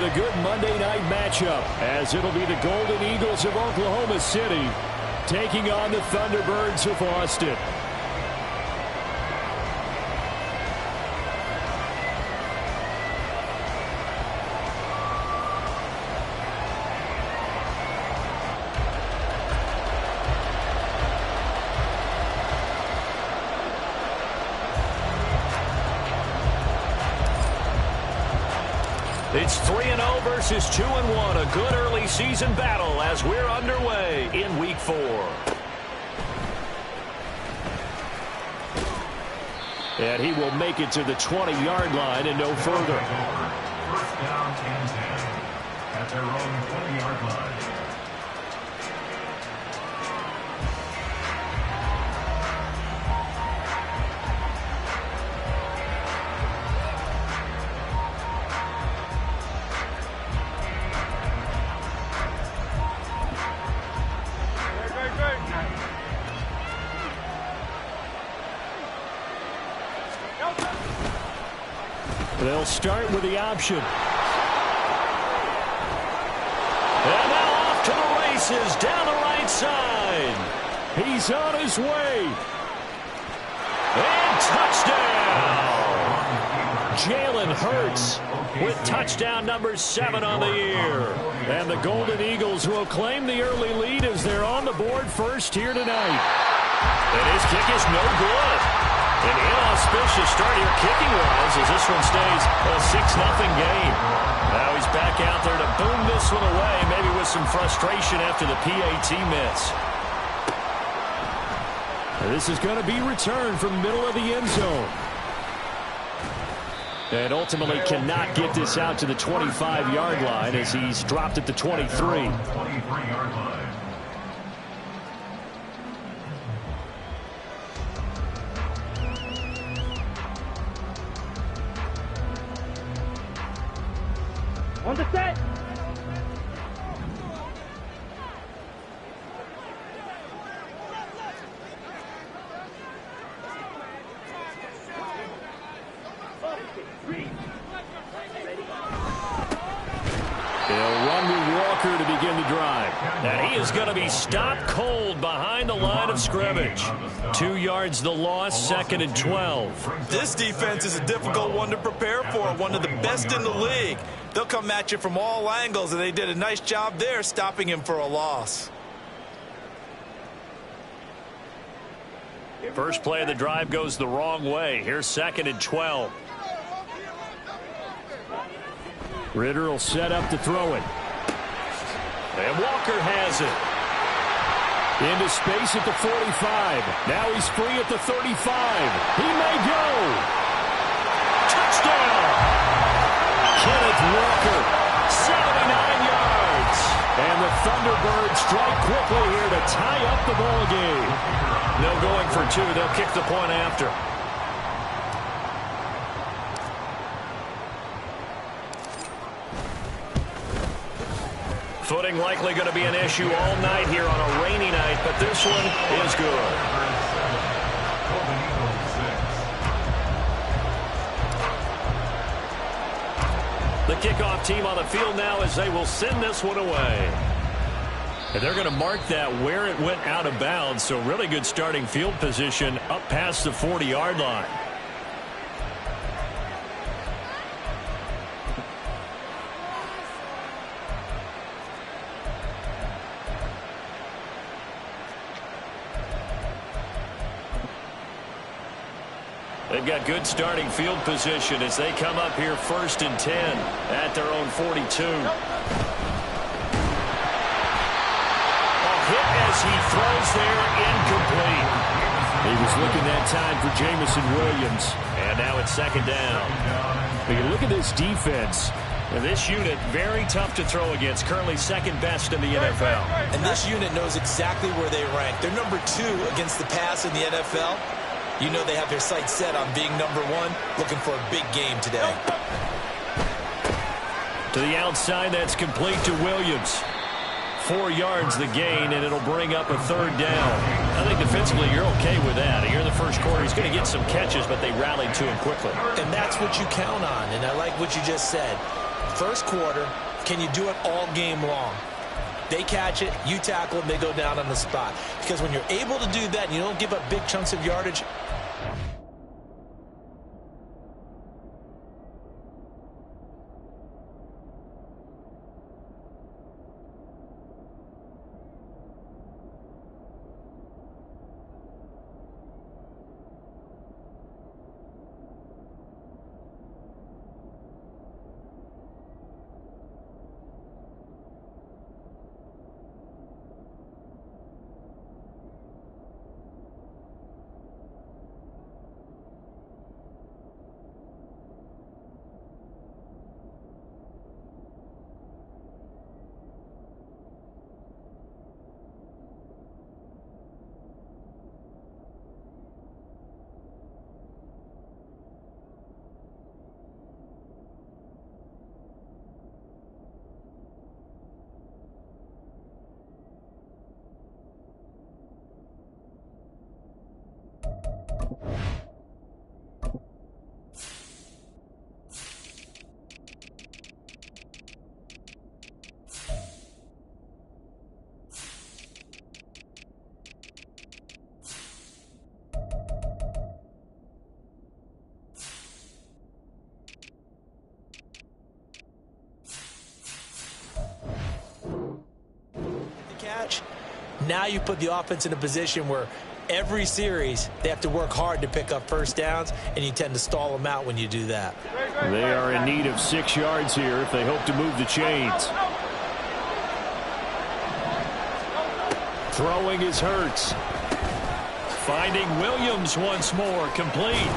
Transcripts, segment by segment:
a good Monday night matchup, as it'll be the Golden Eagles of Oklahoma City taking on the Thunderbirds of Austin. It's 3-0 versus 2-1. A good early season battle as we're underway in Week 4. And he will make it to the 20-yard line and no further. First down and 10 at their own 20-yard line. They'll start with the option. And now off to the races down the right side. He's on his way. And touchdown. Jalen Hurts With touchdown number 7 on the year. and the Golden Eagles will claim the early lead as they're on the board first here tonight. And his kick is no good. An inauspicious start here kicking-wise as this one stays a 6-0 game. Now he's back out there to boom this one away, maybe with some frustration after the PAT miss. And this is going to be returned from middle of the end zone. And ultimately cannot get this out to the 25-yard line as he's dropped at the 23. 23-yard line. On the set. They'll run with Walker to begin the drive. And he is going to be stopped cold behind the line of scrimmage. 2 yards the loss, 2nd and 12. This defense is a difficult one to prepare for, one of the best in the league. They'll come at you from all angles, and they did a nice job there stopping him for a loss. First play of the drive goes the wrong way. Here's 2nd and 12. Ritter will set up to throw it. And Walker has it. Into space at the 45. Now he's free at the 35. He may go. Touchdown! Kenneth Walker, 79 yards. And the Thunderbirds strike quickly here to tie up the ball game. No going for 2. They'll kick the point after. Footing likely going to be an issue all night here on a rainy night, but this one is good. The kickoff team on the field now as they will send this one away. And they're going to mark that where it went out of bounds, so really good starting field position up past the 40-yard line. They've got good starting field position as they come up here 1st and 10 at their own 42. Hit as he throws there, incomplete. He was looking that time for Jamison Williams. And now it's 2nd down. But you look at this defense. And this unit, very tough to throw against. Currently 2nd best in the NFL. And this unit knows exactly where they rank. They're number 2 against the pass in the NFL. You know they have their sights set on being number 1, looking for a big game today. To the outside, that's complete to Williams. 4 yards the gain, and it'll bring up a 3rd down. I think defensively you're okay with that. Here in the first quarter, he's going to get some catches, but they rallied to him quickly. And that's what you count on, and I like what you just said. first quarter, can you do it all game long? They catch it, you tackle them, they go down on the spot. Because when you're able to do that and you don't give up big chunks of yardage, catch. Now you put the offense in a position where every series they have to work hard to pick up first downs, and you tend to stall them out when you do that. They are in need of 6 yards here if they hope to move the chains. Throwing is Hurts. Finding Williams once more, complete.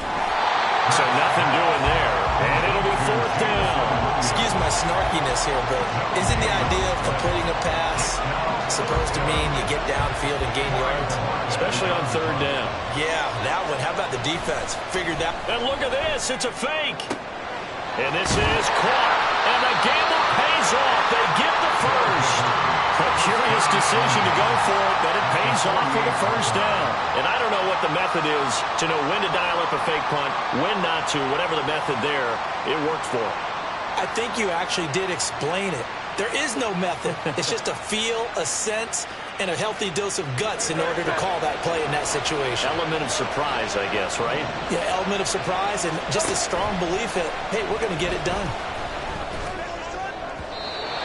So nothing doing there, and it'll be 4th down. Excuse my snarkiness here, but isn't the idea of completing a pass supposed to mean you get downfield and gain yards? Especially on 3rd down. Yeah, that one. How about the defense? Figured that. And look at this. It's a fake. And this is caught. And the gamble pays off. They get the first. A curious decision to go for it, but it pays off for the first down. And I don't know what the method is to know when to dial up a fake punt, when not to. Whatever the method there, it worked for them. I think you actually did explain it. There is no method. It's just a feel, a sense, and a healthy dose of guts in order to call that play in that situation. Element of surprise, I guess, right? Yeah, element of surprise and just a strong belief that, hey, we're going to get it done.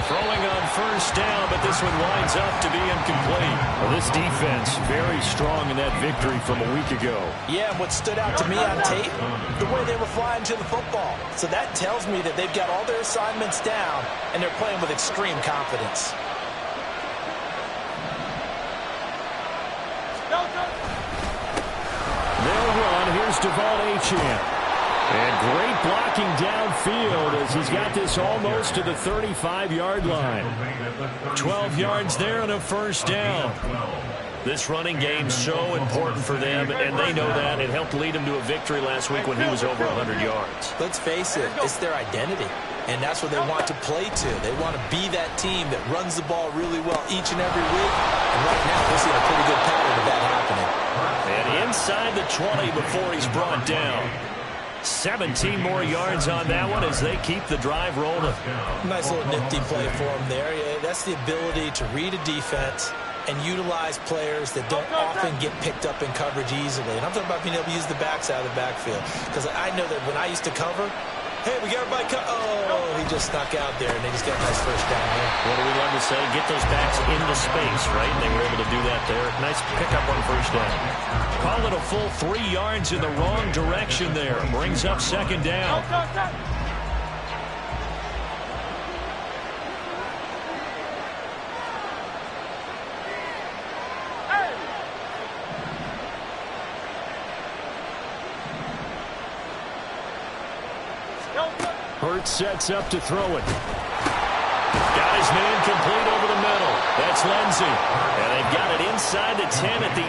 Throwing on first down, but this one winds up to be incomplete. Well, this defense very strong in that victory from a week ago. Yeah, and what stood out to me on tape, the way they were flying to the football. So that tells me that they've got all their assignments down, and they're playing with extreme confidence. They'll run. Here's Devon Achane. And great blocking downfield as he's got this almost to the 35-yard line. 12 yards there and a first down. This running game's so important for them, and they know that. It helped lead him to a victory last week when he was over 100 yards. Let's face it, it's their identity, and that's what they want to play to. They want to be that team that runs the ball really well each and every week, and right now we're seeing a pretty good pattern of that happening. And inside the 20 before he's brought down. 17 more yards on that one as they keep the drive rolling. Nice little nifty play for him there. Yeah, that's the ability to read a defense and utilize players that don't often get picked up in coverage easily. And I'm talking about being able to use the backs out of the backfield. Because I know that when I used to cover, hey, we got everybody oh, he just snuck out there, and they just got a nice first down there. What do we love to say? Get those backs into space, right? And they were able to do that there. Nice pickup on first down. Call it a full 3 yards in the wrong direction there. Brings up 2nd down. Hurts sets up to throw it. Got his man complete over the middle. That's Lindsey. And they've got it inside the 10 at the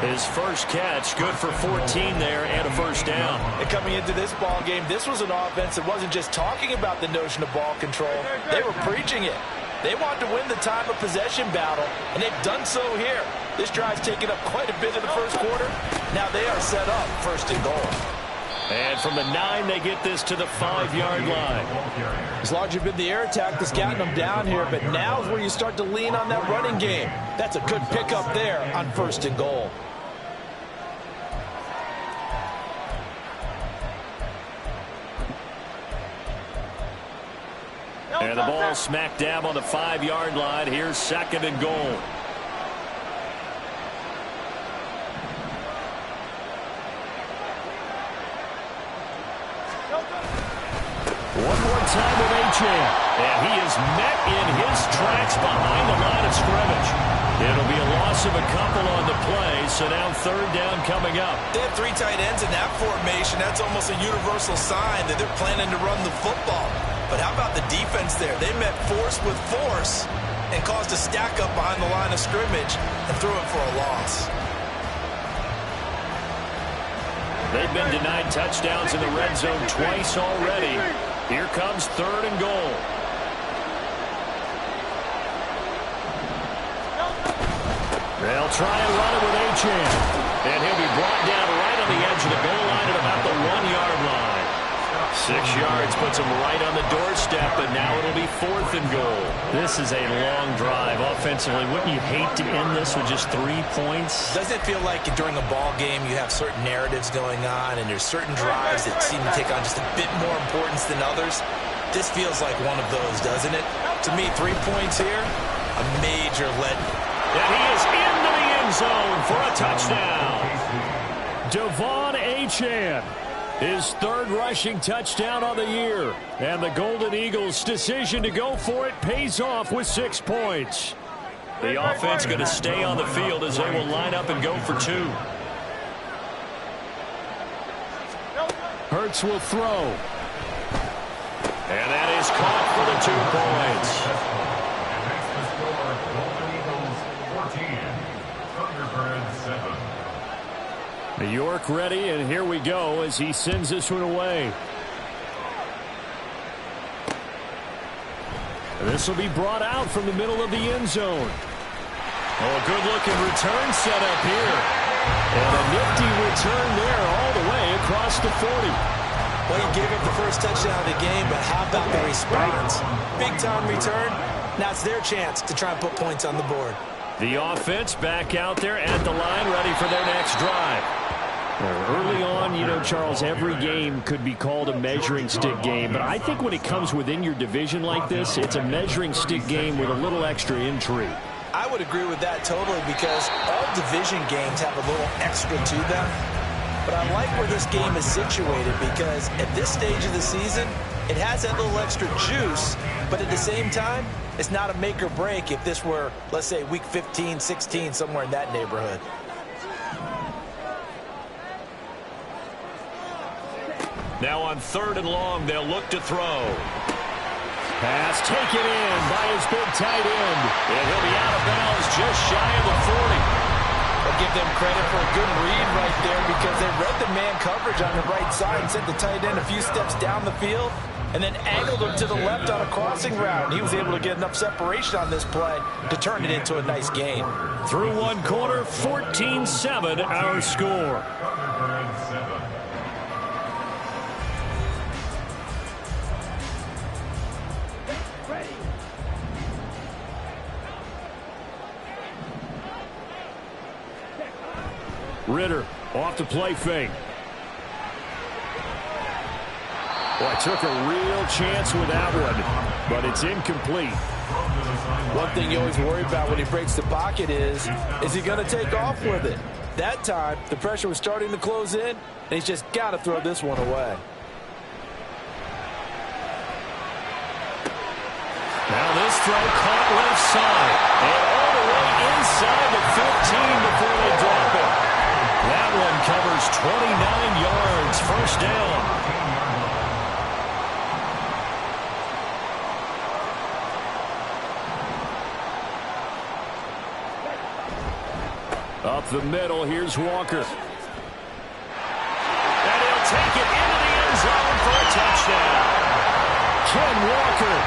8. His first catch, good for 14 there and a first down. And coming into this ball game, this was an offense that wasn't just talking about the notion of ball control. They were preaching it. They wanted to win the time of possession battle, and they've done so here. This drive's taken up quite a bit in the first quarter. Now they are set up 1st and goal. And from the 9, they get this to the 5-yard line. It's largely been the air attack that's gotten them down here, but now is where you start to lean on that running game. That's a good pickup there on 1st and goal. And the ball smack dab on the 5-yard line. Here's 2nd and goal. One more time with Achane. And he is met in his tracks behind the line of scrimmage. It'll be a loss of a couple on the play, so now 3rd down coming up. They have 3 tight ends in that formation. That's almost a universal sign that they're planning to run the football. But how about the defense there? They met force with force and caused a stack up behind the line of scrimmage and threw it for a loss. They've been denied touchdowns in the red zone twice already. Here comes 3rd and goal. They'll try and run it with Achane. And he'll be brought down right on the edge of the goal line at about the 1-yard line. 6 yards puts him right on the doorstep, but now it'll be 4th and goal. This is a long drive offensively. Wouldn't you hate to end this with just 3 points? Doesn't it feel like during a ball game you have certain narratives going on and there's certain drives that seem to take on just a bit more importance than others? This feels like one of those, doesn't it? To me, 3 points here, a major lead. And he is into the end zone for a touchdown. Devon Achane. His 3rd rushing touchdown on the year. And the Golden Eagles' decision to go for it pays off with 6 points. The offense going to stay on the field as they will line up and go for 2. Hurts will throw. And that is caught for the 2 points. New York ready, and here we go as he sends this one away. This will be brought out from the middle of the end zone. Oh, a good-looking return set up here. And a nifty return there all the way across the 40. Well, he gave up the first touchdown of the game, but how about the response? Big-time return. Now it's their chance to try and put points on the board. The offense back out there at the line, ready for their next drive. Early on, you know, Charles, every game could be called a measuring stick game, but I think when it comes within your division like this, it's a measuring stick game with a little extra intrigue. I would agree with that totally because all division games have a little extra to them. But I like where this game is situated because at this stage of the season, it has that little extra juice, but at the same time, it's not a make or break if this were, let's say, week 15, 16, somewhere in that neighborhood. Now on 3rd and long, they'll look to throw. Pass taken in by his big tight end. And he'll be out of bounds just shy of the 40. I'll give them credit for a good read right there because they read the man coverage on the right side and sent the tight end a few steps down the field and then angled him to the left on a crossing route. And he was able to get enough separation on this play to turn it into a nice gain. Through one quarter, 14-7 our score. Ritter off the play fake. Boy, took a real chance with that one, but it's incomplete. One thing you always worry about when he breaks the pocket is he going to take off with it? That time, the pressure was starting to close in, and he's just got to throw this one away. Now this throw caught left side, and all the way inside the 15 before they drop it. That one covers 29 yards, 1st down. Up the middle, here's Walker. And he'll take it into the end zone for a touchdown. Ken Walker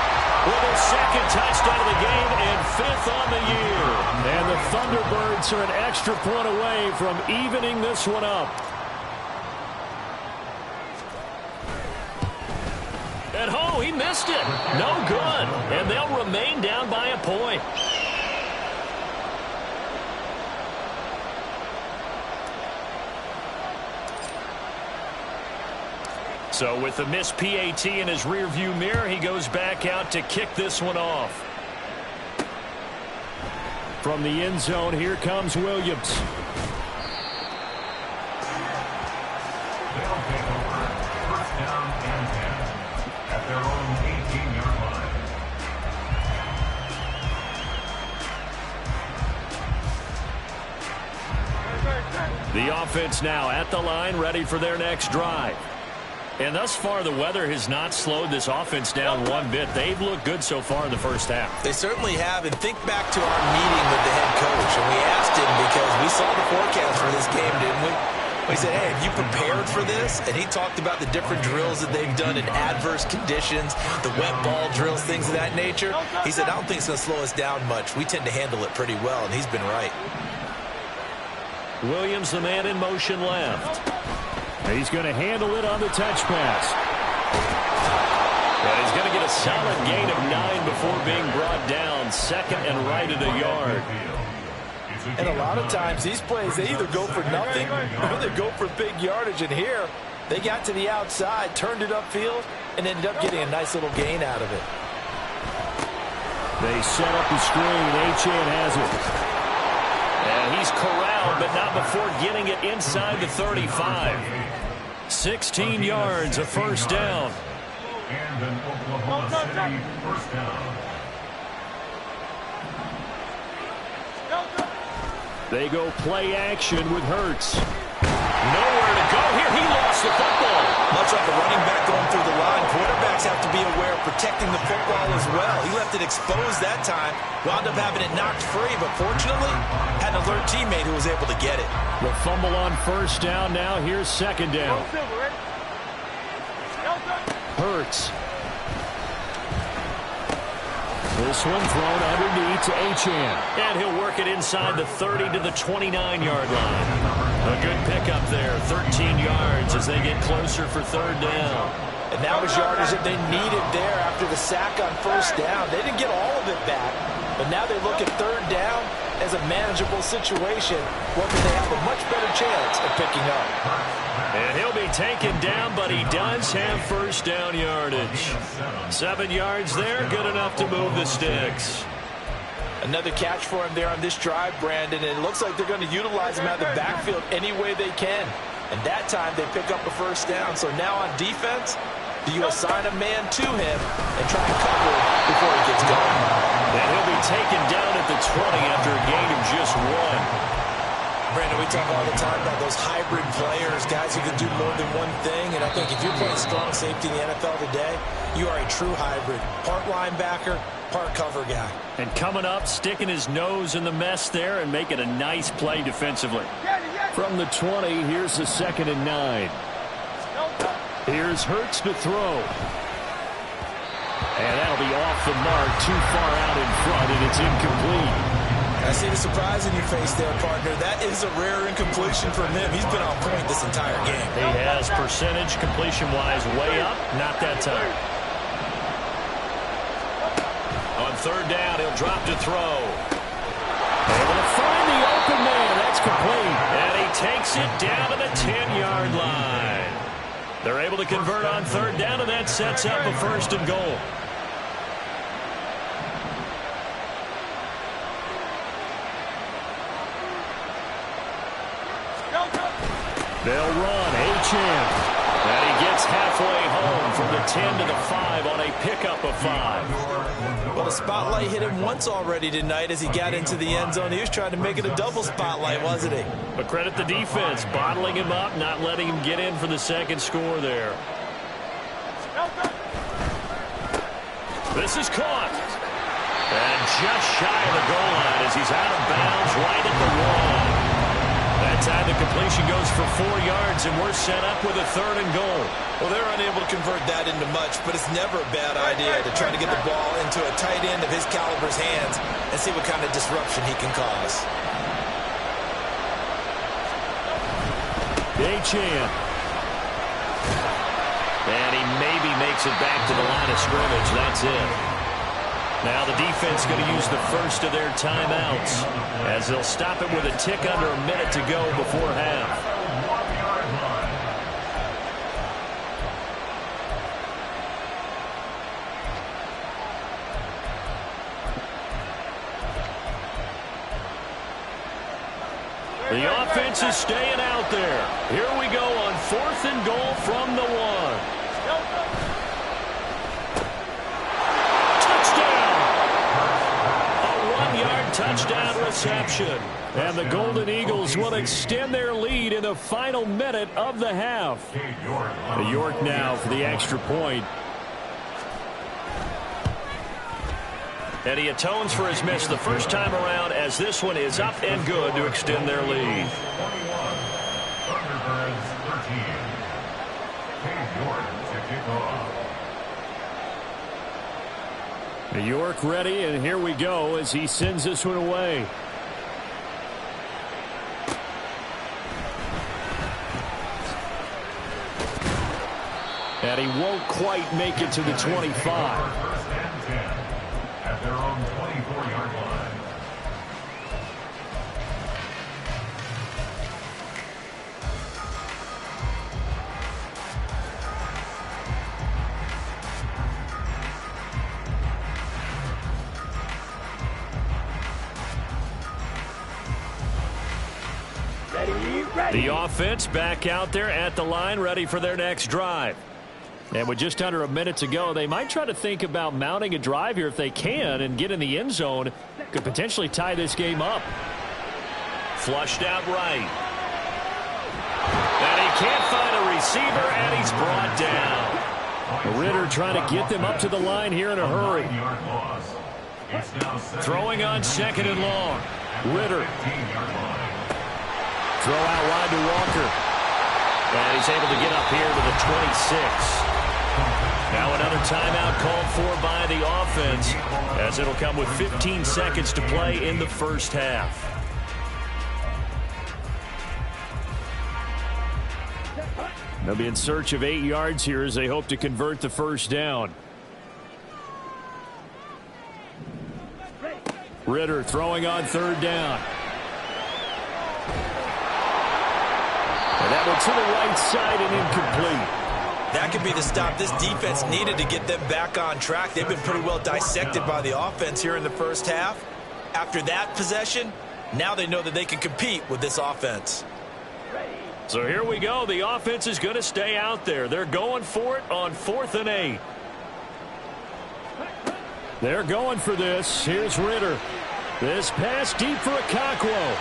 with his 2nd touchdown of the game and 5th on the year. And the Thunderbirds are an extra point away from evening this one up. At home. Oh, he missed it. No good. And they'll remain down by a point. So with the missed PAT in his rearview mirror, he goes back out to kick this one off. From the end zone, here comes Williams. They'll take over. First down and 10 at their own 18-yard line. The offense now at the line, ready for their next drive. And thus far, the weather has not slowed this offense down one bit. They've looked good so far in the first half. They certainly have. And think back to our meeting with the head coach. And we asked him because we saw the forecast for this game, didn't we? We said, hey, have you prepared for this? And he talked about the different drills that they've done in adverse conditions, the wet ball drills, things of that nature. He said, I don't think it's going to slow us down much. We tend to handle it pretty well, and he's been right. Williams, the man in motion left. He's going to handle it on the touch pass. And he's going to get a solid gain of 9 before being brought down. Second and right at a yard. And a lot of times these plays, they either go for nothing or they go for big yardage. And here, they got to the outside, turned it upfield, and ended up getting a nice little gain out of it. They set up the screen. Achane has it. And he's corralled, but not before getting it inside the 35. 16 yards, a first down. And an Oklahoma City first down. They go play action with Hurts. Nowhere to go here. He lost the football. Much like a running back going through the line, quarterbacks have to be aware of protecting the football as well. He left it exposed that time, wound up having it knocked free, but fortunately, had an alert teammate who was able to get it. The fumble on first down now. Here's second down. Hurts. This one thrown underneath to Achane. And he'll work it inside the 30 to the 29-yard line. A good pickup there, 13 yards as they get closer for third down. And that was yardage that they needed there after the sack on first down. They didn't get all of it back, but now they look at third down as a manageable situation where they have a much better chance of picking up. And he'll be taken down, but he does have first down yardage. 7 yards there, good enough to move the sticks. Another catch for him there on this drive, Brandon, and it looks like they're going to utilize him out of the backfield any way they can. And that time they pick up a first down. So now on defense, do you assign a man to him and try and cover him before he gets going? And he'll be taken down at the 20 after a gain of just 1. Brandon, we talk all the time about those hybrid players, guys who can do more than one thing. And I think if you're playing strong safety in the NFL today, you are a true hybrid. Part linebacker, part cover guy. And coming up, sticking his nose in the mess there and making a nice play defensively. From the 20, here's the 2nd and 9. Here's Hurts to throw. And that'll be off the mark, too far out in front, and it's incomplete. I see the surprise in your face there, partner. That is a rare incompletion from him. He's been on point this entire game. He has percentage completion-wise way up, not that time. On third down, he'll drop to throw. Able to find the open man. That's complete. And he takes it down to the 10-yard line. They're able to convert on third down, and that sets up a first and goal. They'll run. Achane. And he gets halfway home from the 10 to the 5 on a pickup of 5. Well, the spotlight hit him once already tonight as he got into the end zone. He was trying to make it a double spotlight, wasn't he? But credit the defense, bottling him up, not letting him get in for the second score there. This is caught. And just shy of the goal line as he's out of bounds right at the 1. That time the completion goes for 4 yards, and we're set up with a 3rd and goal. Well, they're unable to convert that into much, but it's never a bad idea to try to get the ball into a tight end of his caliber's hands and see what kind of disruption he can cause. Achane. And he maybe made takes it back to the line of scrimmage. That's it. Now the defense going to use the first of their timeouts as they'll stop it with a tick under a minute to go before half. The offense is staying out there. Here we go on 4th and goal from the 1. Touchdown! A 1-yard touchdown reception. And the Golden Eagles will extend their lead in the final minute of the half. York now for the extra point. And he atones for his miss the first time around as this one is up and good to extend their lead. 21, Thunderbirds 13. Cade York to kick off. York ready, and here we go as he sends this one away. And he won't quite make it to the 25. First and 10 at their own 24-yard line. The offense back out there at the line, ready for their next drive. And with just under a minute to go, they might try to think about mounting a drive here if they can and get in the end zone. Could potentially tie this game up. Flushed out right. And he can't find a receiver, and he's brought down. Ritter trying to get them up to the line here in a hurry. Throwing on 2nd and long. Ritter. Throw out wide to Walker. And he's able to get up here to the 26. Now another timeout called for by the offense as it'll come with 15 seconds to play in the first half. They'll be in search of 8 yards here as they hope to convert the first down. Ritter throwing on 3rd down. And that one to the right side and incomplete. That could be the stop this defense needed to get them back on track. They've been pretty well dissected by the offense here in the first half. After that possession, now they know that they can compete with this offense. So here we go. The offense is going to stay out there. They're going for it on 4th and 8. They're going for this. Here's Ritter. This pass deep for Akakwo.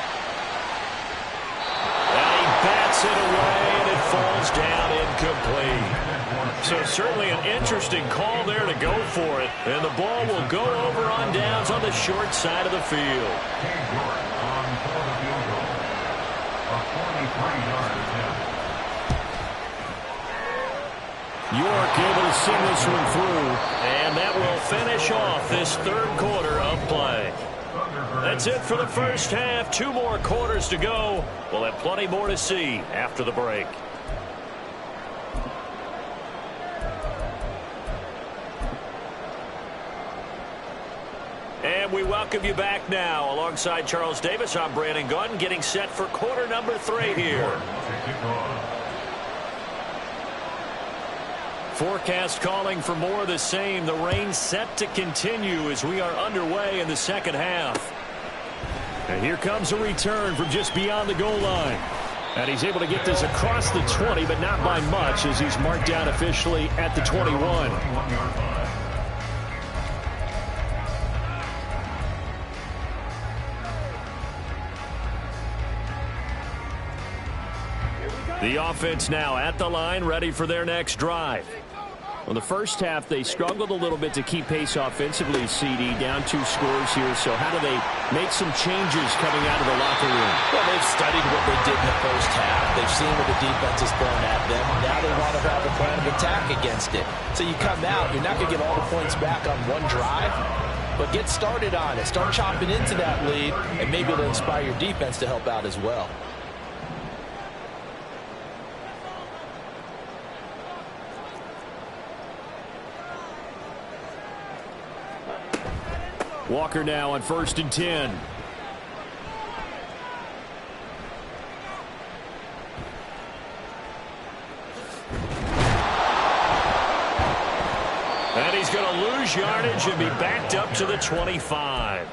And he bats it away, and it falls down incomplete. So certainly an interesting call there to go for it. And the ball will go over on downs on the short side of the field. York able to sing this one through. And that will finish off this 3rd quarter of play. That's it for the first half. 2 more quarters to go. We'll have plenty more to see after the break. And we welcome you back now. Alongside Charles Davis, I'm Brandon Gunn, getting set for quarter number 3 here. Forecast calling for more of the same. The rain set to continue as we are underway in the second half. And here comes a return from just beyond the goal line. And he's able to get this across the 20, but not by much as he's marked down officially at the 21. The offense now at the line, ready for their next drive. Well, the first half, they struggled a little bit to keep pace offensively, CD, down 2 scores here. So how do they make some changes coming out of the locker room? Well, they've studied what they did in the first half. They've seen what the defense has thrown at them. Now they want to have a plan of attack against it. So you come out, you're not going to get all the points back on one drive, but get started on it. Start chopping into that lead, and maybe it'll inspire your defense to help out as well. Walker now on 1st and 10. And he's going to lose yardage and be backed up to the 25.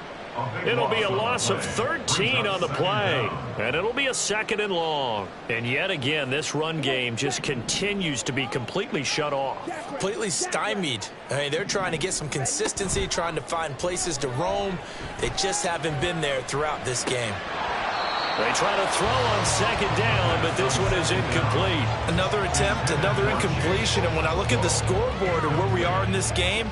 It'll be a loss of 13 on the play, and it'll be a 2nd and long. And yet again, this run game just continues to be completely shut off. Completely stymied. I mean, they're trying to get some consistency, trying to find places to roam. They just haven't been there throughout this game. They try to throw on 2nd down, but this one is incomplete. Another attempt, another incompletion, and when I look at the scoreboard and where we are in this game,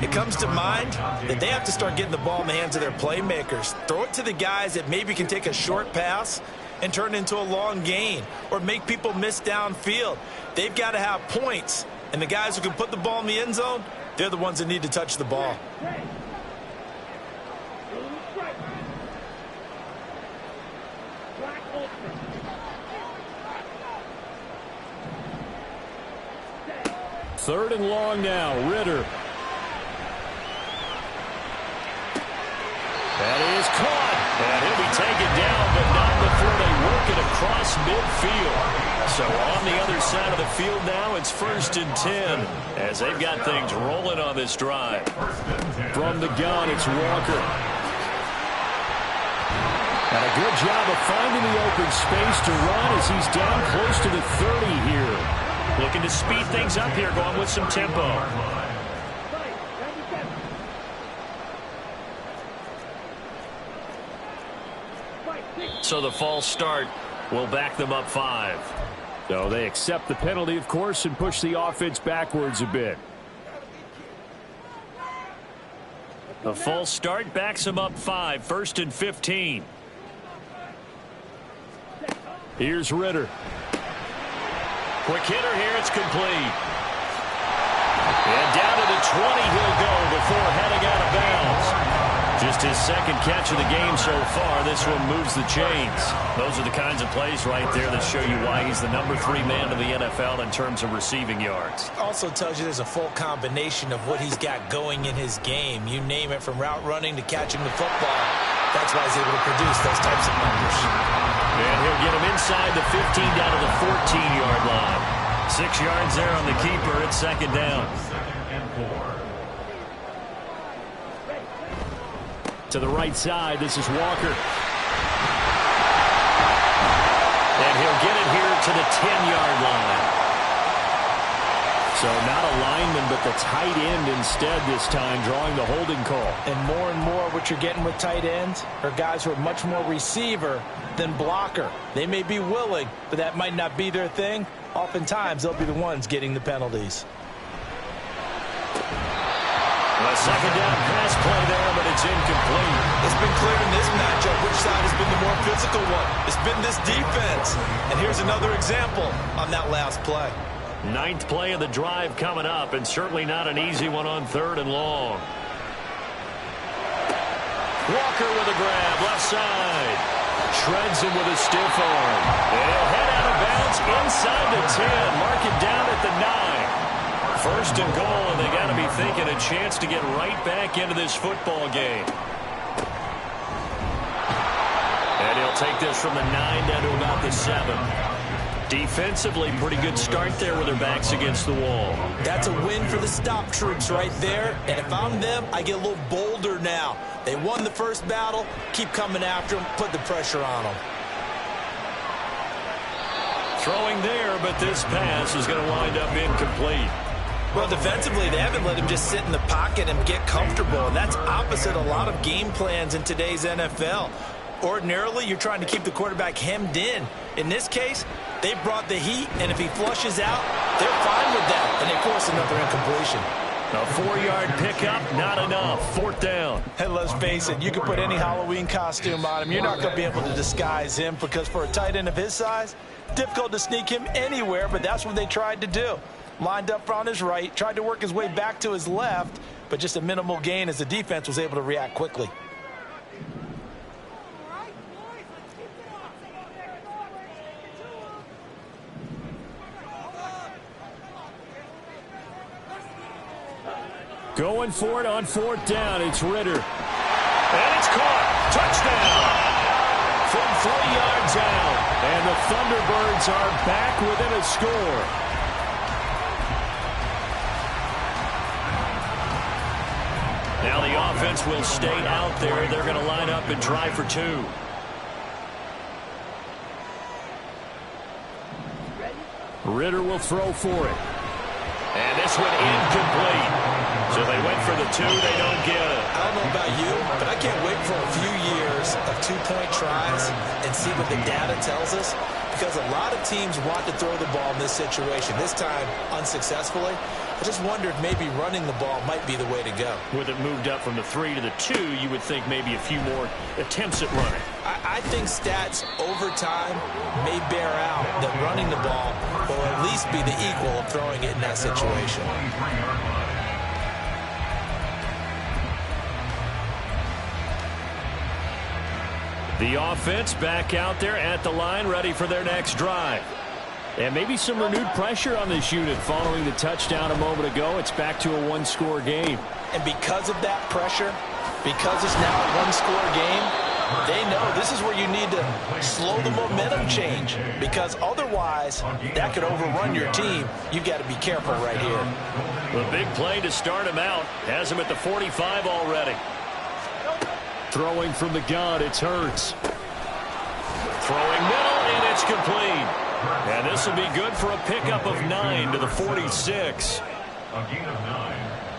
it comes to mind that they have to start getting the ball in the hands of their playmakers. Throw it to the guys that maybe can take a short pass and turn it into a long gain or make people miss downfield. They've got to have points, and the guys who can put the ball in the end zone, they're the ones that need to touch the ball. Third and long now, Ritter. That is caught, and he'll be taken down, but not before they work it across midfield. So on the other side of the field now, it's 1st and 10, as they've got things rolling on this drive. From the gun, it's Walker. And a good job of finding the open space to run as he's down close to the 30 here. Looking to speed things up here, going with some tempo. So the false start will back them up 5. So they accept the penalty, of course, and push the offense backwards a bit. The false start backs them up 5, 1st and 15. Here's Ritter. Quick hitter here, it's complete. And down to the 20 he'll go before heading out of bounds. Just his 2nd catch of the game so far. This one moves the chains. Those are the kinds of plays right there that show you why he's the number 3 man in the NFL in terms of receiving yards. Also tells you there's a full combination of what he's got going in his game. You name it, from route running to catching the football. That's why he's able to produce those types of numbers. And he'll get him inside the 15 down to the 14-yard line. 6 yards there on the keeper. It's 2nd down. To the right side, this is Walker. And he'll get it here to the 10-yard line. So not a lineman, but the tight end instead this time, drawing the holding call. And more what you're getting with tight ends are guys who are much more receiver than blocker. They may be willing, but that might not be their thing. Oftentimes, they'll be the ones getting the penalties. A 2nd down pass play there, but it's incomplete. It's been clear in this matchup which side has been the more physical one. It's been this defense. And here's another example on that last play. 9th play of the drive coming up, and certainly not an easy one on 3rd and long. Walker with a grab, left side. Shreds him with a stiff arm. And he'll head out of bounds inside the 10. Mark it down at the 9. 1st and goal, and they got to be thinking a chance to get right back into this football game. And he'll take this from the 9 down to about the 7. Defensively, pretty good start there with their backs against the wall. That's a win for the stop troops right there. And if I'm them, I get a little bolder now. They won the first battle. Keep coming after them. Put the pressure on them. Throwing there, but this pass is going to wind up incomplete. Well, defensively, they haven't let him just sit in the pocket and get comfortable. And that's opposite a lot of game plans in today's NFL. Ordinarily, you're trying to keep the quarterback hemmed in. In this case, they brought the heat, and if he flushes out, they're fine with that, and they force another incompletion. A 4-yard pickup, not enough. 4th down. And let's face it, you can put any Halloween costume on him. You're not going to be able to disguise him, because for a tight end of his size, difficult to sneak him anywhere, but that's what they tried to do. Lined up on his right, tried to work his way back to his left, but just a minimal gain as the defense was able to react quickly. Going for it on 4th down. It's Ritter. And it's caught. Touchdown. From 3 yards out. And the Thunderbirds are back within a score. Now the offense will stay out there. They're going to line up and try for 2. Ritter will throw for it. And this one incomplete. So they went for the 2. They don't get it. I don't know about you, but I can't wait for a few years of 2-point tries and see what the data tells us. Because a lot of teams want to throw the ball in this situation. This time, unsuccessfully. I just wondered maybe running the ball might be the way to go. With it moved up from the 3 to the 2, you would think maybe a few more attempts at running. I think stats over time may bear out that running the ball will at least be the equal of throwing it in that situation. The offense back out there at the line, ready for their next drive. And maybe some renewed pressure on this unit following the touchdown a moment ago. It's back to a 1-score game. And because of that pressure, because it's now a 1-score game, they know this is where you need to slow the momentum change. Because otherwise, that could overrun your team. You've got to be careful right here. The big play to start him out. Has him at the 45 already. Throwing from the gun, it's Hurts. Throwing middle, and it's complete. And this will be good for a pickup of 9 to the 46. A gain of 9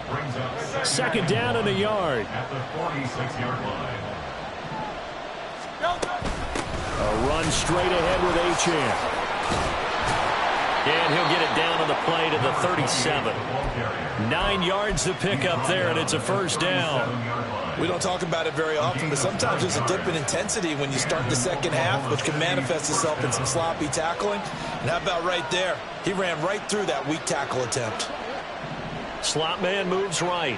brings up 2nd down and a yard. at the 46-yard line. A run straight ahead with Achane. And he'll get it down on the play to the 37. 9 yards to pick up there, and it's a 1st down. We don't talk about it very often, but sometimes there's a dip in intensity when you start the second half, which can manifest itself in some sloppy tackling. And how about right there? He ran right through that weak tackle attempt. Slot man moves right.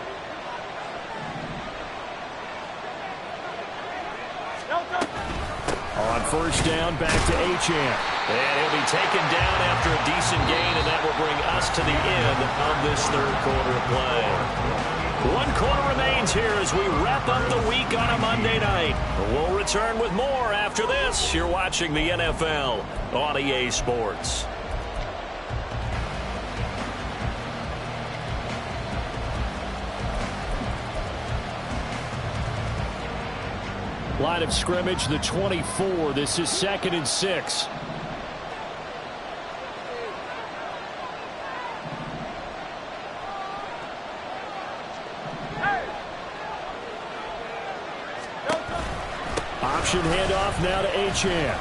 On 1st down, back to Achane. And he'll be taken down after a decent gain, and that will bring us to the end of this 3rd quarter of play. 1 quarter remains here as we wrap up the week on a Monday night. We'll return with more after this. You're watching the NFL on EA Sports. Line of scrimmage, the 24. This is 2nd and 6. Option handoff now to Achane.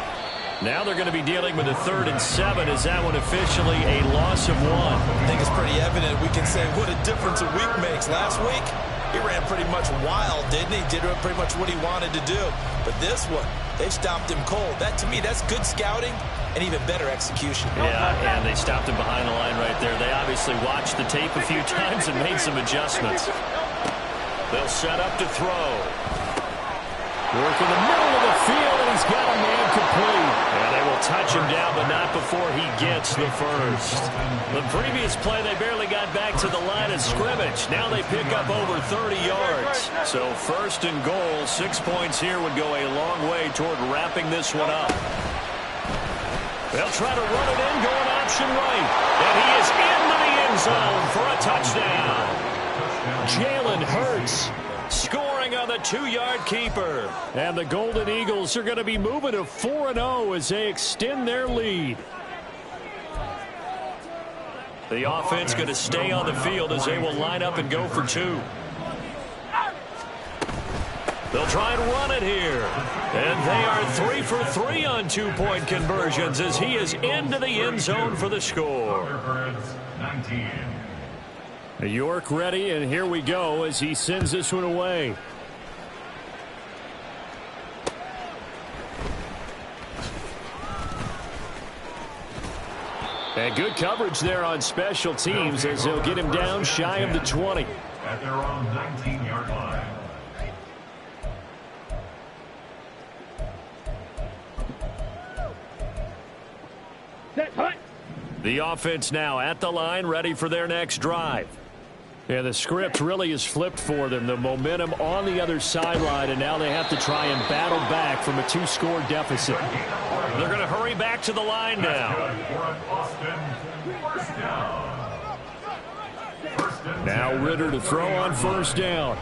Now they're going to be dealing with a 3rd and 7. Is that one officially a loss of 1? I think it's pretty evident. We can say what a difference a week makes. Last week, he ran pretty much wild, didn't he? Did pretty much what he wanted to do. But this one, they've stopped him cold. That, to me, that's good scouting and even better execution. Yeah, and they stopped him behind the line right there. They obviously watched the tape a few times and made some adjustments. They'll set up to throw. Work in the middle of the field, and he's got a man complete. And they will touch him down, but not before he gets the 1st. The previous play, they barely got back to the line of scrimmage. Now they pick up over 30 yards. So 1st and goal, 6 points here would go a long way toward wrapping this one up. They'll try to run it in, going option right. And he is into the end zone for a touchdown. Jalen Hurts scoring on the 2-yard keeper. And the Golden Eagles are going to be moving to 4-0 as they extend their lead. The offense going to stay on the field as they will line up and go for 2. They'll try and run it here. And they are 3 for 3 on 2-point conversions as he is into the end zone for the score. 19. York ready, and here we go as he sends this one away. And good coverage there on special teams as they'll get him down shy of the 20. At their own 19-yard line. The offense now at the line, ready for their next drive. Yeah, the script really is flipped for them. The momentum on the other sideline, and now they have to try and battle back from a 2-score deficit. They're going to hurry back to the line now. Now Ritter to throw on first down.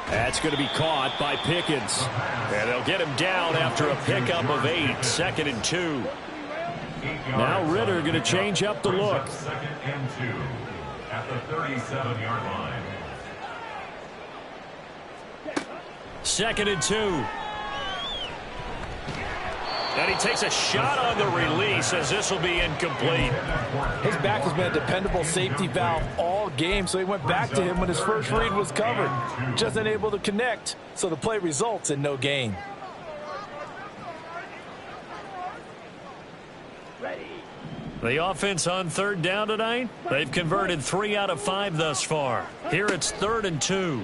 That's going to be caught by Pickens. And they'll get him down after a pickup of 8, 2nd and 2. Now Ritter going to change up the look. 2nd and 2 at the 37-yard line. 2nd and 2. And he takes a shot on the release as this will be incomplete. His back has been a dependable safety valve all game, so he went back to him when his first read was covered. Just unable to connect, so the play results in no gain. The offense on 3rd down tonight, they've converted 3 out of 5 thus far. Here it's 3rd and 2.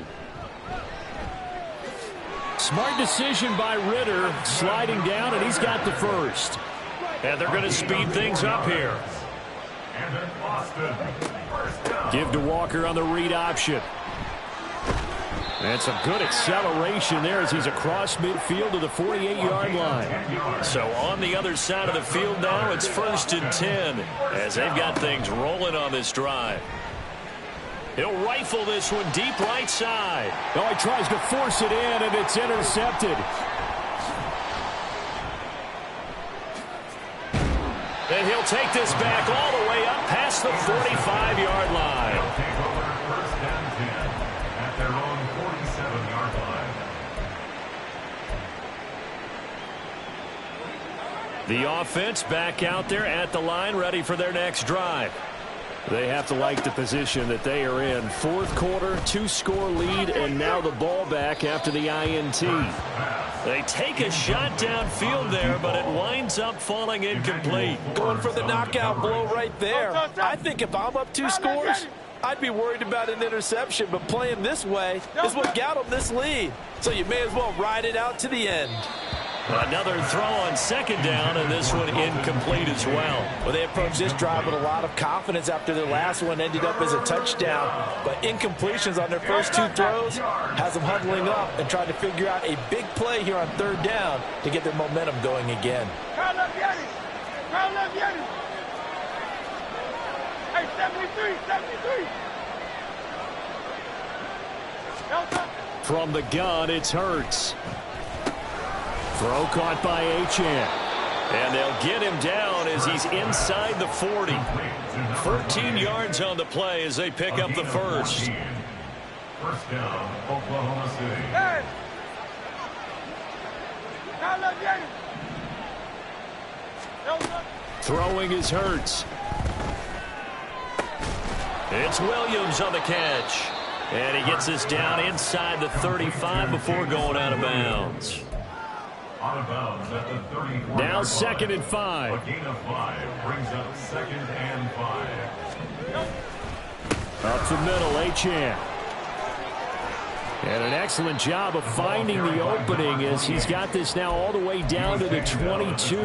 Smart decision by Ritter, sliding down, and he's got the first. And they're going to speed things up here. Give to Walker on the read option. And some good acceleration there as he's across midfield to the 48-yard line. So on the other side of the field now, it's 1st and 10 as they've got things rolling on this drive. He'll rifle this one deep right side. Oh, he tries to force it in, and it's intercepted. And he'll take this back all the way up past the 45-yard line. At their own 47-yard line. The offense back out there at the line, ready for their next drive. They have to like the position that they are in. 4th quarter, 2-score lead, and now the ball back after the INT. They take a shot downfield there, but it winds up falling incomplete. Going for the knockout blow right there. I think if I'm up 2 scores, I'd be worried about an interception, but playing this way is what got them this lead. So you may as well ride it out to the end. Another throw on 2nd down, and this one incomplete as well. Well, they approached this drive with a lot of confidence after their last one ended up as a touchdown. But incompletions on their first 2 throws has them huddling up and trying to figure out a big play here on 3rd down to get their momentum going again. Hey, 73. From the gun, it's Hurts. Throw caught by Achane. And they'll get him down as he's inside the 40. 14 yards on the play as they pick up the first. 1st down, Oklahoma City. Hey! Throwing is Hurts. It's Williams on the catch. And he gets this down inside the 35 before going out of bounds. Out of bounds at the 34. Now 2nd and 5. A gain of 5 brings up 2nd and 5. Up the middle, Achane. And an excellent job of finding the opening as he's got this now all the way down to the 22.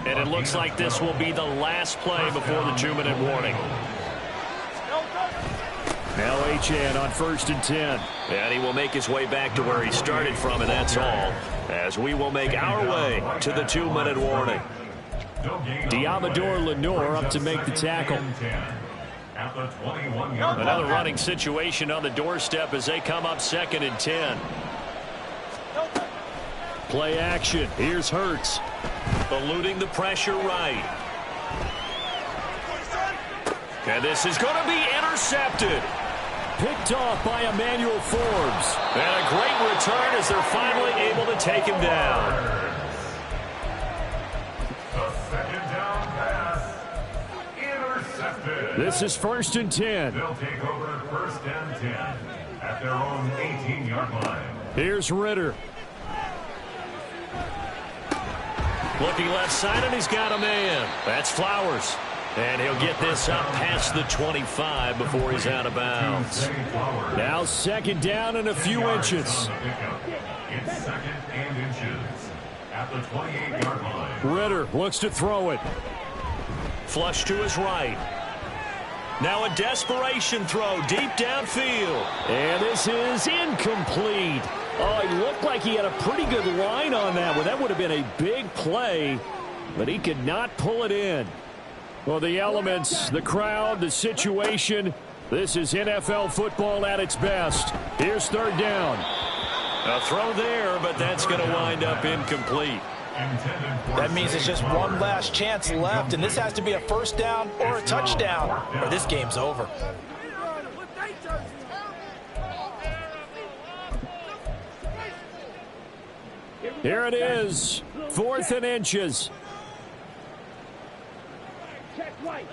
And it looks like this will be the last play before the 2-minute warning. Now Achane on 1st and 10. And he will make his way back to where he started from, and that's all. As we will make our way to the 2-minute warning. Diamador Lenore up to make the tackle. Another running situation on the doorstep as they come up 2nd and 10. Play action. Here's Hurts. Eluding the pressure right. And this is going to be intercepted. Picked off by Emmanuel Forbes. And a great return as they're finally able to take him down. The 2nd down pass. Intercepted. This is 1st and 10. They'll take over 1st and 10 at their own 18-yard line. Here's Ritter. Looking left side, and he's got a man. That's Flowers. And he'll get this up past the 25 before he's out of bounds. Now 2nd down and a few inches. It's 2nd and inches at the 28-yard line. Ritter looks to throw it. Flush to his right. Now a desperation throw deep downfield. And this is incomplete. Oh, he looked like he had a pretty good line on that one. That would have been a big play, but he could not pull it in. Well, the elements, the crowd, the situation, this is NFL football at its best. Here's third down. A throw there, but that's going to wind up incomplete. That means it's just one last chance left, and this has to be a first down or a touchdown, or this game's over. Here it is, 4th and inches. Check right.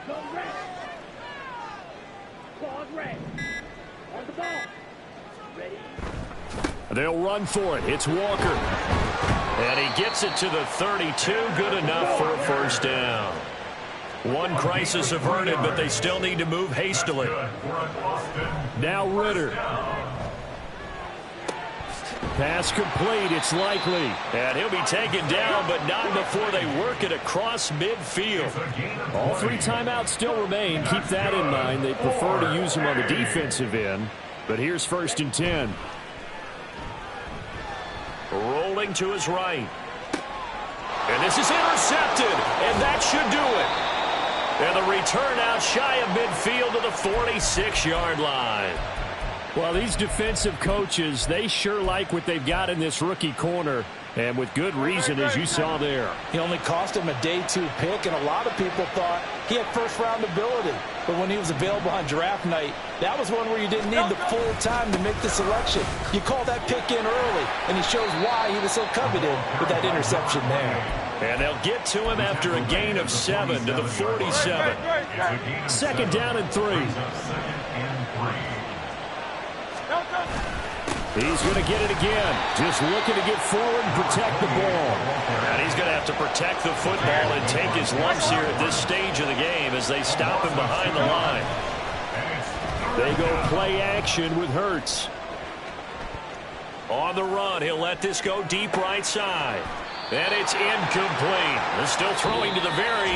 No red. Claws red. On the ball. Ready. They'll run for it. It's Walker. And he gets it to the 32. Good enough for a first down. One crisis averted, but they still need to move hastily. Now Ritter. Pass complete. It's likely. And he'll be taken down, but not before they work it across midfield. All 3 timeouts still remain. Keep that in mind. They prefer to use him on the defensive end. But here's 1st and 10. Rolling to his right. And this is intercepted. And that should do it. And the return out shy of midfield to the 46-yard line. Well, these defensive coaches, they sure like what they've got in this rookie corner. And with good reason, as you saw there. He only cost him a day 2 pick, and a lot of people thought he had first-round ability. But when he was available on draft night, that was one where you didn't need the full time to make the selection. You call that pick in early, and he shows why he was so coveted with that interception there. And they'll get to him after a gain of 7 to the 47. 2nd down and 3. He's going to get it again. Just looking to get forward and protect the ball. And he's going to have to protect the football and take his lumps here at this stage of the game as they stop him behind the line. They go play action with Hurts. On the run, he'll let this go deep right side. And it's incomplete. They're still throwing to the very